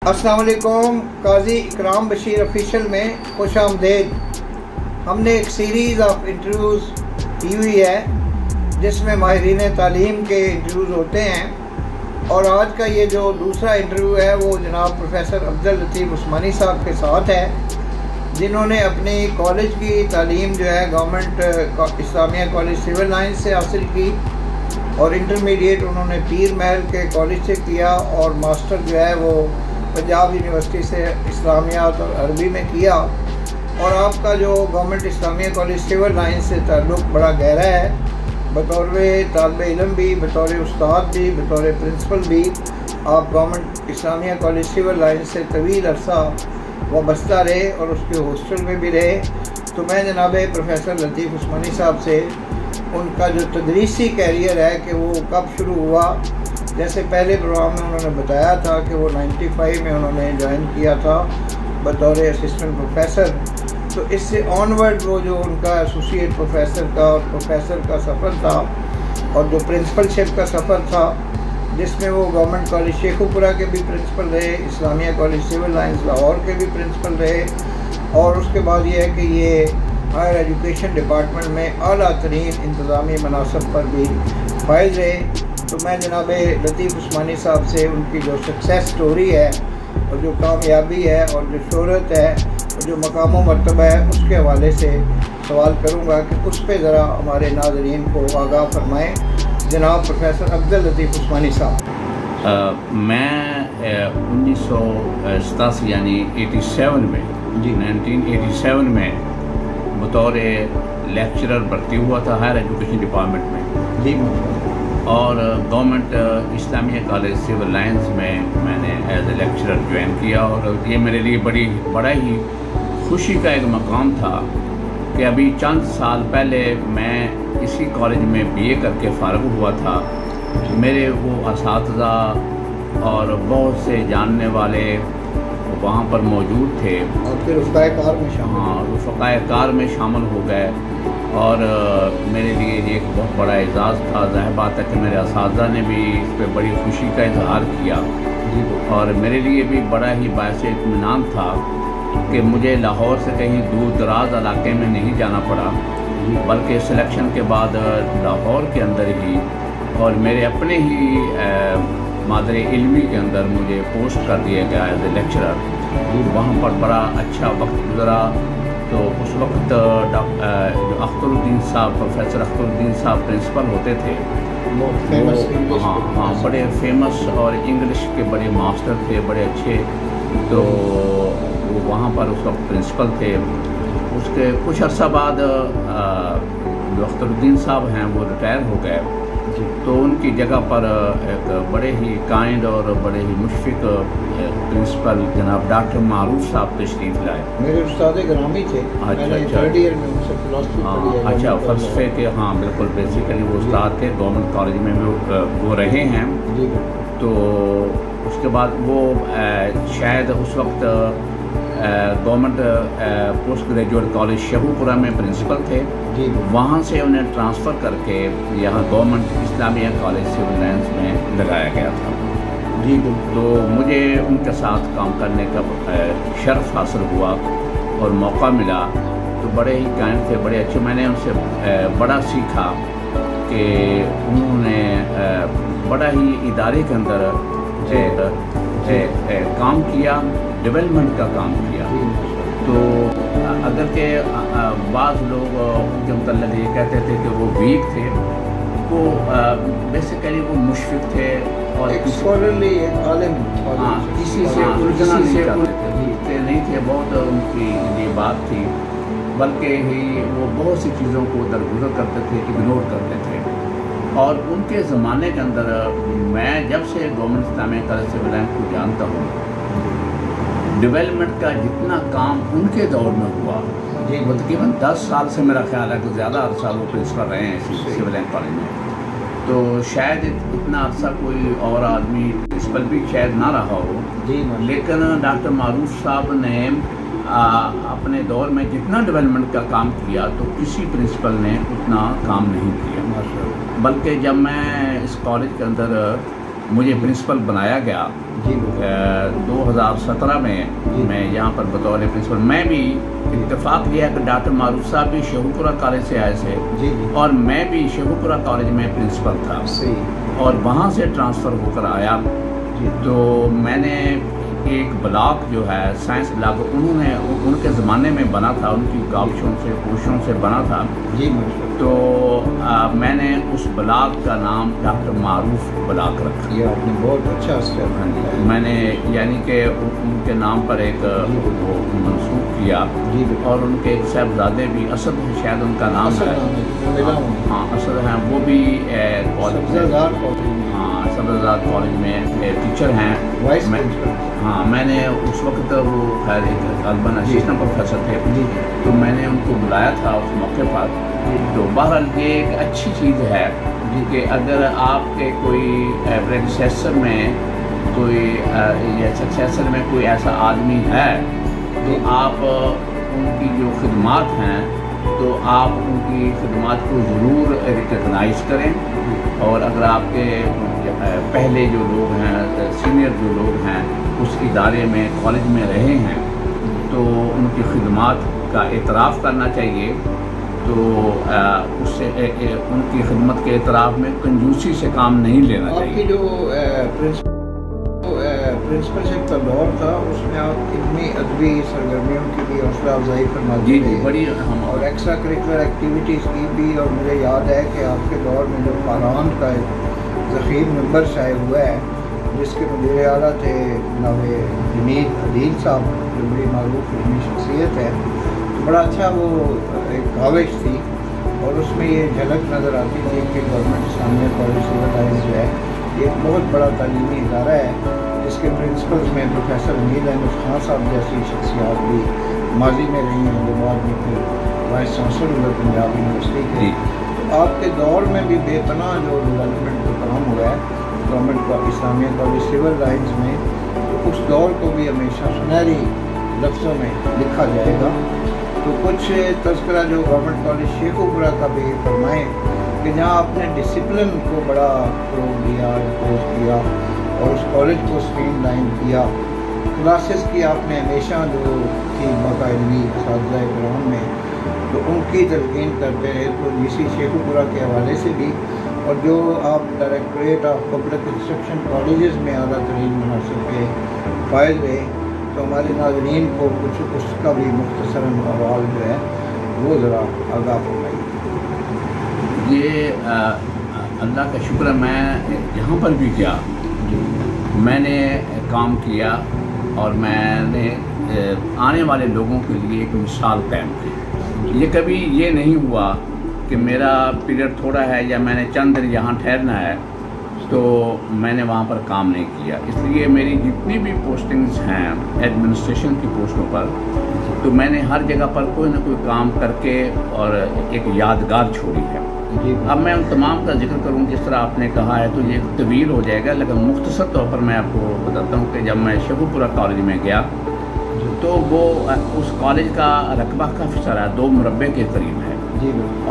अस्सलाम वालेकुम। काजी इकराम बशीर ऑफिशियल में खुश आमदेद। हमने एक सीरीज़ ऑफ इंटरव्यूज़ की हुई है जिसमें माहिरीन तालीम के इंटरव्यूज़ होते हैं, और आज का ये जो दूसरा इंटरव्यू है वो जनाब प्रोफेसर अब्दुल लतीफ़ उस्मानी साहब के साथ है, जिन्होंने अपनी कॉलेज की तालीम जो है government Islamia college civil lines से हासिल की, और इंटरमीडिएट उन्होंने पीर महल के कॉलेज से किया, और मास्टर जो है वो पंजाब यूनिवर्सिटी से इस्लामियात और अरबी में किया। और आपका जो government Islamia college civil line से ताल्लुक़ बड़ा गहरा है, बतौर तालिब इल्म भी, बतौर उस्ताद भी, बतौर प्रिंसिपल भी आप government Islamia college civil line से तवील अरसा वाबस्ता रहे और उसके हॉस्टल में भी रहे। तो मैं जनाब प्रोफेसर लतीफ़ उस्मानी साहब से उनका जो तदरीसी कैरियर है कि वो कब शुरू हुआ, जैसे पहले प्रोग्राम में उन्होंने बताया था कि वो 95 में उन्होंने ज्वाइन किया था बतौर असिस्टेंट प्रोफेसर, तो इससे ऑनवर्ड वो जो उनका एसोसिएट प्रोफेसर का और प्रोफेसर का सफ़र था, और जो प्रिंसिपलशिप का सफ़र था जिसमें वो गवर्नमेंट कॉलेज शेखुपुरा के भी प्रिंसिपल रहे, Islamia college civil lines Lahore के भी प्रिंसिपल रहे, और उसके बाद ये है कि ये हायर एजुकेशन डिपार्टमेंट में आला तरीन इंतज़ामी मनासब पर भी फाइज रहे। तो मैं जनाब लतीफ़ उस्मानी साहब से उनकी जो सक्सेस स्टोरी है और जो कामयाबी है और जो शोहरत है और जो मकाम व मर्तबा है उसके हवाले से सवाल करूँगा कि उस पर ज़रा हमारे नाज़रीन को आगाह फरमाएँ। जनाब प्रोफेसर अब्दुल लतीफ़ उस्मानी साहब। मैं 1987 यानी 87 में 1987 में बतौर लेक्चरर भर्ती हुआ था हायर एजुकेशन डिपार्टमेंट में जी, और government Islamia college civil lines में मैंने एज ए लेक्चरर ज्वाइन किया। और ये मेरे लिए बड़ा ही खुशी का एक मकाम था कि अभी चंद साल पहले मैं इसी कॉलेज में बीए करके फ़ारिग हुआ था। मेरे वो असातिज़ा और बहुत से जानने वाले वहाँ पर मौजूद थे, और फिर रफ़ाक़ाए कार में शामिल हो गए, और मेरे लिए ये एक बहुत बड़ा एजाज़ था। ज़ाहिर बात है कि मेरे असातिज़ा ने भी इस पर बड़ी खुशी का इजहार किया, और मेरे लिए भी बड़ा ही बायस इत्मीनान था कि मुझे लाहौर से कहीं दूर दराज इलाके में नहीं जाना पड़ा, बल्कि सिलेक्शन के बाद लाहौर के अंदर ही और मेरे अपने ही मादरे इल्मी के अंदर मुझे पोस्ट कर दिया गया एज ए लेक्चरर। वहाँ पर बड़ा अच्छा वक्त गुजरा। तो उस वक्त जो अख्तरुद्दीन साहब, प्रोफेसर अख्तरुद्दीन साहब प्रिंसिपल होते थे, वो हाँ बड़े फेमस और इंग्लिश के बड़े मास्टर थे, बड़े अच्छे। तो वो वहाँ पर उस वक्त प्रिंसिपल थे। उसके कुछ अर्सा बाद जो अख्तरुद्दीन साहब हैं वो रिटायर हो गए, तो उनकी जगह पर एक बड़े ही काइंड और बड़े ही मुशफ़िक़ प्रिंसिपल जनाब डॉक्टर मारूफ साहब तशरीफ़ लाए। मेरे उस्ताद ग्रामी थे। अच्छा, थर्ड ईयर में उनसे फिलॉसफी पढ़ी है। अच्छा, फ़लसफ़े के, हाँ बिल्कुल, बेसिकली वो उस्ताद थे, गवर्नमेंट कॉलेज में वो रहे हैं। तो उसके बाद वो शायद उस वक्त government post graduate college Sheikhupura में प्रिंसिपल थे। वहाँ से उन्हें ट्रांसफ़र करके यहाँ government Islamia college civil lines में लगाया गया था। तो मुझे उनके साथ काम करने का शर्फ हासिल हुआ और मौका मिला। तो बड़े ही कायम थे, बड़े अच्छे। मैंने उनसे बड़ा सीखा कि उन्होंने बड़ा ही इदारे के अंदर काम किया, डेवलपमेंट का काम किया। तो अगर के बाज़ लोग उनके मतलब ये कहते थे कि वो वीक थे, वो बेसिकली वो मुशफ़िक़ थे और स्कॉलरली आलिम, किसी से उलझते नहीं थे। बहुत उनकी ये बात थी, बल्कि ही वो बहुत सी चीज़ों को दरगुजर करते थे, इग्नोर करते थे। और उनके ज़माने के अंदर मैं जब से government Islamia college civil line को जानता हूँ, डेवलपमेंट का जितना काम उनके दौर में हुआ, वो तकरीबन 10 साल से मेरा ख्याल है कि ज़्यादा अरसा वो प्रिंसिपल रहे हैं सिविल लाइन कॉलेज में। तो शायद इतना अरसा कोई और आदमी प्रिंसिपल भी शायद ना रहा हो, लेकिन डॉक्टर मारूफ साहब ने अपने दौर में जितना डेवलपमेंट का काम किया तो किसी प्रिंसिपल ने उतना काम नहीं किया। बल्कि जब मैं इस कॉलेज के अंदर मुझे प्रिंसिपल बनाया गया جی 2017 میں میں یہاں پر بطور پرنسپل، میں بھی اتفاق یہ ہے کہ ڈاکٹر معروف صاحب بھی شیخوپورہ کالج سے آئے تھے اور میں بھی شیخوپورہ کالج میں پرنسپل تھا اور وہاں سے ٹرانسفر ہو کر آیا. تو میں نے ایک بلاک جو ہے سائنس بلاک، انہوں نے ان کے زمانے میں بنا تھا، ان کی کاوشوں سے کوششوں سے بنا تھا. تو میں نے اس بلاک کا نام ڈاکٹر معروف بلاک رکھا. یہ آپ نے بہت اچھا اسٹیپ میں نے یعنی کہ ان کے نام پر ایک وہ منسوخ کیا اور ان کے ایک صاحبزادے بھی، اسد شاید ان کا نام ہے، ہاں اسد ہیں، وہ بھی صدرزاد کالج میں ٹیچر ہیں. ہاں میں نے اس وقت وہ خیر ایک غالباً اسسٹنٹ پروفیسر تھے، تو میں نے ان کو بلایا تھا اس موقع پر. تو بہرحال یہ ایک اچھی چیز ہے کہ اگر آپ کے کوئی پریڈیسیسر میں کوئی یا سکسیسر میں کوئی ایسا آدمی ہے تو آپ ان کی جو خدمات ہیں تو آپ ان کی خدمات کو ضرور ریکگنائز کریں. اور اگر آپ کے پہلے جو لوگ ہیں، سینئر جو لوگ ہیں اس ادارے میں کالج میں رہے ہیں تو ان کی خدمات کا اعتراف کرنا چاہیے. تو اس سے ان کی خدمت کے اعتراف میں کنجوسی سے کام نہیں لینا چاہیے. آپ کی جو پرنسپل شپ کا دور تھا اس میں آپ علمی ادبی سرگرمیوں کی بھی حوصلہ افزائی فرماتے تھے بڑی اور ایکسٹرا کریکولر ایکٹیویٹیز کی بھی. اور مجھے یاد ہے کہ آپ کے دور میں جو فاران کا ایک ضخیم ممبر شائع ہوا ہے جس کے مدیر اعلیٰ تھے جناب جنید عدیل صاحب، جو بڑی معروف علمی شخصیت ہے. بڑا اچھا وہ ایک کاوش تھی اور اس میں یہ جھلک نظر آتی تھی کہ گورنمنٹ اسلامیہ کالج سول لائنز جو ہے یہ ایک بہت بڑا تعلیمی ادارہ ہے جس کے پرنسپلز میں پروفیسر امید احمد خان صاحب جیسی شخصیات بھی ماضی میں رہی ہیں، جو بعد میں پھر وائس چانسلر ہوئے پنجاب یونیورسٹی کے. تو آپ کے دور میں بھی بے پناہ جو ڈیولپمنٹ کا کام ہوا ہے گورنمنٹ کا اسلامیہ کالج سول لائنز میں، تو اس دور کو بھی ہمیشہ سنہری لفظوں میں لکھا جائے گا. تو کچھ تذکرہ جو گورنمنٹ کالج شیخوپورہ کا بھی فرمائیں کہ جہاں آپ نے ڈسپلن کو بڑا فروغ دیا، امپوز کیا اور اس کالج کو اسٹریم لائن کیا. کلاسز کی آپ نے ہمیشہ جو تھی باقاعدگی اساتذہ کرام میں، تو ان کی تلقین کرتے رہے. تو ڈی سی شیخوپورہ کے حوالے سے بھی، اور جو آپ directorate of public instruction colleges میں اعلیٰ ترین مناصب کے فائز رہے، تو ہمارے ناظرین کو کچھ اس کا بھی مختصراً احوال جو ہے وہ ذرا آگاہ فرمائیے. یہ اللہ کا شکر ہے، میں یہاں پر بھی کیا، میں نے کام کیا اور میں نے آنے والے لوگوں کے لیے ایک مثال قائم کی. یہ کبھی یہ نہیں ہوا کہ میرا پیریڈ تھوڑا ہے یا میں نے چند دن یہاں ٹھہرنا ہے تو میں نے وہاں پر کام نہیں کیا. اس لیے میری جتنی بھی پوسٹنگز ہیں ایڈمنسٹریشن کی پوسٹوں پر، تو میں نے ہر جگہ پر کوئی نہ کوئی کام کر کے اور ایک یادگار چھوڑی ہے. اب میں ان تمام کا ذکر کروں جس طرح آپ نے کہا ہے تو یہ طویل ہو جائے گا، لیکن مختصر طور پر میں آپ کو بتاتا ہوں کہ جب میں شیخوپورہ کالج میں گیا تو وہ اس کالج کا رقبہ کافی سارا 2 مربع کے قریب ہے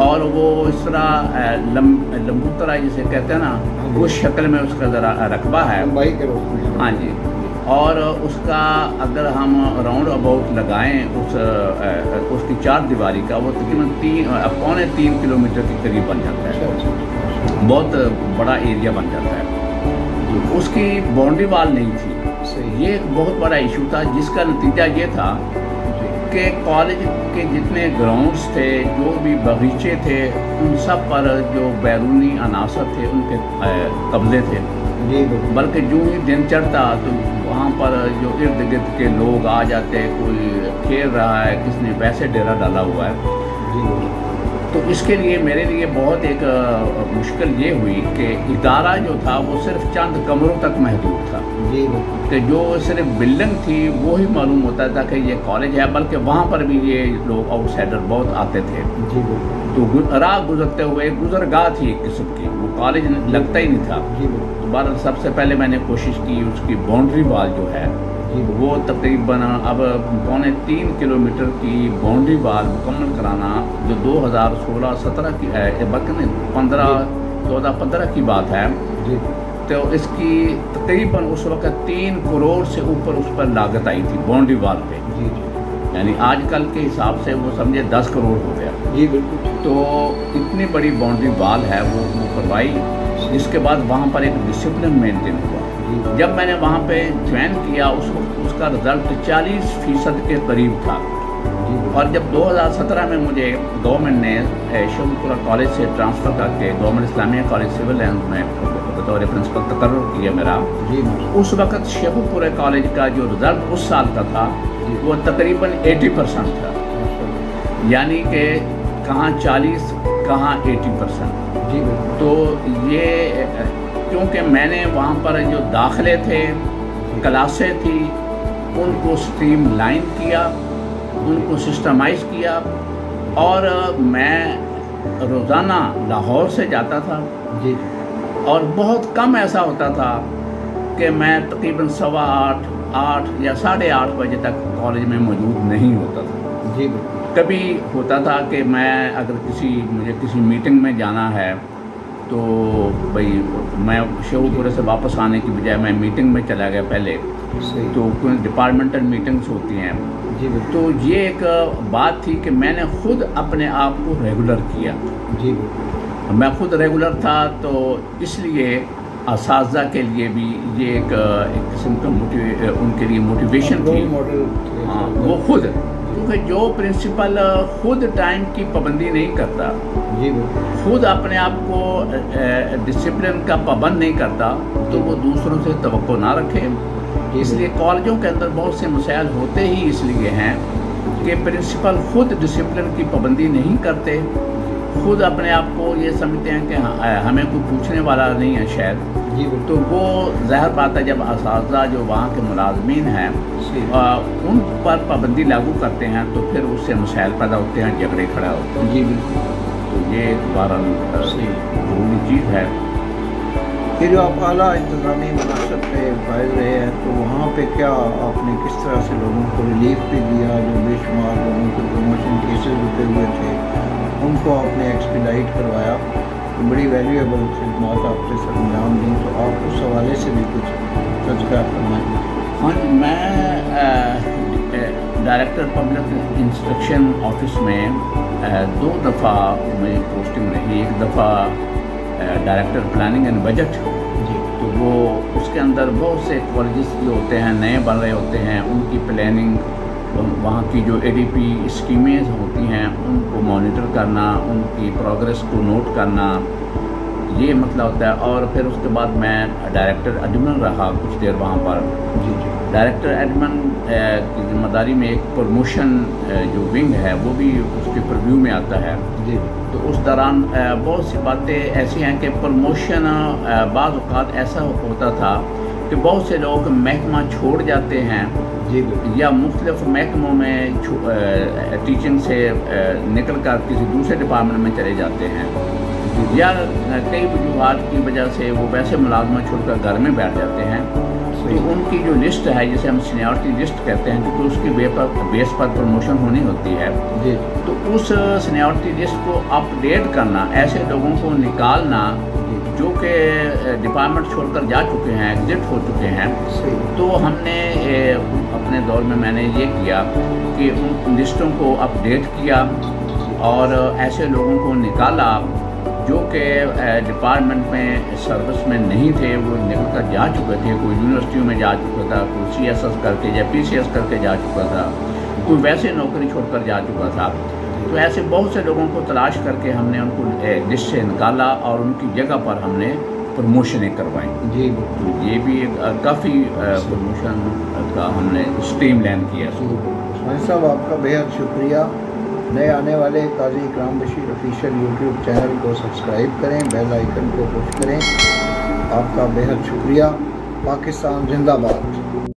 اور وہ اس طرح لمبو طرح جسے کہتے ہیں نا، اس شکل میں اس کا ذرا رقبہ ہے. ہاں جی. اور اس کا اگر ہم راؤنڈ اباؤٹ لگائیں اس کی 4 دیواری کا، وہ تقریباً 3.25 کلومیٹر کے قریب بن جاتا ہے. بہت بڑا ایریا بن جاتا ہے. اس کی باؤنڈری وال نہیں تھی. یہ ایک بہت بڑا ایشو تھا جس کا نتیجہ یہ تھا کہ کالج کے جتنے گراؤنڈز تھے، جو بھی باغیچے تھے، ان سب پر جو بیرونی عناصر تھے ان کے قبضے تھے. بلکہ جو ہی دن چڑھتا تو وہاں پر جو ارد گرد کے لوگ آ جاتے، کوئی کھیل رہا ہے، کس نے ویسے ڈیرا ڈالا ہوا ہے. تو اس کے لیے میرے لیے بہت ایک مشکل یہ ہوئی کہ ادارہ جو تھا وہ صرف چند کمروں تک محدود تھا، کہ جو صرف بلڈنگ تھی وہی معلوم ہوتا تھا کہ یہ کالج ہے. بلکہ وہاں پر بھی یہ لوگ آؤٹ سائڈر بہت آتے تھے. تو راہ گزرتے ہوئے گزرگاہ تھی ایک قسم کی، وہ کالج لگتا ہی نہیں تھا. تو بہرحال سب سے پہلے میں نے کوشش کی اس کی باؤنڈری وال جو ہے وہ تقریباً اب 3.25 کلومیٹر کی باؤنڈری وال مکمل کرانا، جو 2016-17 کی ہے، بلکہ 2015 کی بات ہے. तो इसकी तकरीबन उस वक्त 3 करोड़ से ऊपर उस पर लागत आई थी बाउंड्री वाल पे। जी। यानी आजकल के हिसाब से वो समझे 10 करोड़ हो गया। जी बिल्कुल। तो इतनी बड़ी बाउंड्री वाल है वो करवाई, जिसके बाद वहाँ पर एक डिसिप्लिन मेंटेन हुआ। जब मैंने वहाँ पे ज्वाइन किया उस वक्त उसका रिज़ल्ट 40% के करीब था। और जब 2017 में मुझे गवर्नमेंट ने शेखुपुरा कॉलेज से ट्रांसफ़र करके government Islamia college civil lines में बतौर प्रिंसिपल तकर्रुर किया मेरा, उस वक्त शेखुपुरा कॉलेज का जो रिज़ल्ट उस साल का था वो तकरीबन 80% था। यानी कि कहाँ 40 कहाँ 80%। जी। तो ये क्योंकि मैंने वहाँ पर जो दाखिले थे, क्लासें थी, उनको स्ट्रीम लाइन किया, उनको सिस्टमाइज़ किया, और मैं रोज़ाना लाहौर से जाता था। जी। और बहुत कम ऐसा होता था कि मैं तकरीबन 7:15, 8 या 8:30 बजे तक कॉलेज में मौजूद नहीं होता था। जी। कभी होता था कि मैं अगर मुझे किसी मीटिंग में जाना है तो भाई मैं शेखुपुरा से वापस आने की बजाय मैं मीटिंग में चला गया पहले। तो कोई डिपार्टमेंटल मीटिंग्स होती हैं। जी। तो ये एक बात थी कि मैंने खुद अपने आप को रेगुलर किया। जी। मैं खुद रेगुलर था, तो इसलिए असातिज़ा के लिए भी ये एक किस्म का उनके लिए मोटिवेशन थी। हाँ, वो खुद, क्योंकि जो प्रिंसिपल खुद टाइम की पाबंदी नहीं करता, जी, खुद अपने आप को डिसिप्लिन का पाबंद नहीं करता, तो वो दूसरों से तवक्को ना रखे। इसलिए कॉलेजों के अंदर बहुत से मसाइल होते ही इसलिए हैं कि प्रिंसिपल खुद डिसिप्लिन की पाबंदी नहीं करते, खुद अपने आप को ये समझते हैं कि हमें कोई पूछने वाला नहीं है शायद। तो वो ज़ाहिर बात है जब असातिज़ा जो वहाँ के मुलाज़मीन हैं उन पर पाबंदी लागू करते हैं तो फिर उससे मसाइल पैदा होते हैं, झगड़े खड़ा होते हैं। जी बिल्कुल। तो ये एक बहरहाल ज़रूरी चीज़ है। फिर जो आप आला इंतज़ामी मनासब पे फायज रहे हैं, तो वहाँ पे क्या आपने किस तरह से लोगों को रिलीफ भी दिया? जो बेशुमार लोगों के प्रमोशन केसेस रुके हुए थे उनको आपने एक्सपीडाइट करवाया, तो बड़ी वैल्यूएबल खिदमत आपने सरंजाम दी, तो आप उस हवाले से भी कुछ तज़किरा फरमाएं। हाँ जी, मैं डायरेक्टर पब्लिक इंस्ट्रक्शन ऑफिस में 2 दफ़ा मेरी पोस्टिंग रही। एक दफ़ा डायरेक्टर प्लानिंग एंड बजट, तो वो उसके अंदर बहुत से कॉलेजेस जो होते हैं नए बन रहे होते हैं, उनकी प्लानिंग, वहाँ की जो एडीपी स्कीमें होती हैं उनको मॉनिटर करना, उनकी प्रोग्रेस को नोट करना, ये मतलब होता है। और फिर उसके बाद मैं डायरेक्टर एडमिन रहा कुछ देर वहाँ पर। डायरेक्टर एडमिन की जिम्मेदारी में एक प्रमोशन जो विंग है वो भी उसके प्रीव्यू में आता है। तो उस दौरान बहुत सी बातें ऐसी हैं कि प्रमोशन बाज़ औक़ात ऐसा होता था कि बहुत से लोग महकमा छोड़ जाते हैं या मुख्तलिफ महकमों में टीचिंग से निकल कर किसी दूसरे डिपार्टमेंट में चले जाते हैं, या कई वजूहात की वजह से वो वैसे मुलाजमत छोड़कर घर में बैठ जाते हैं। तो उनकी जो लिस्ट है जिसे हम सीनियरिटी लिस्ट कहते हैं, क्योंकि उसकी बेस पर प्रमोशन होनी होती है, तो उस सीनियरिटी लिस्ट को अपडेट करना, ऐसे लोगों को निकालना जो कि डिपार्टमेंट छोड़कर जा चुके हैं, एग्जिट हो चुके हैं। तो हमने अपने दौर में मैंने ये किया कि उन लिस्टों को अपडेट किया और ऐसे लोगों को निकाला जो कि डिपार्टमेंट में सर्विस में नहीं थे, वो निकल कर जा चुके थे। कोई यूनिवर्सिटियों में जा चुका था, कोई CSS करके या PCS करके जा चुका था, कोई वैसे नौकरी छोड़कर जा चुका था। तो ऐसे बहुत से लोगों को तलाश करके हमने उनको लिस्ट से निकाला और उनकी जगह पर हमने प्रमोशनें करवाई। जी, तो ये भी काफ़ी प्रमोशन का हमने स्ट्रीमलाइन किया। साहब आपका बेहद शुक्रिया। नए आने वाले काजी इकराम बशीर ऑफिशियल यूट्यूब चैनल को सब्सक्राइब करें, बेल आइकन को पुश करें। आपका बेहद शुक्रिया। पाकिस्तान जिंदाबाद।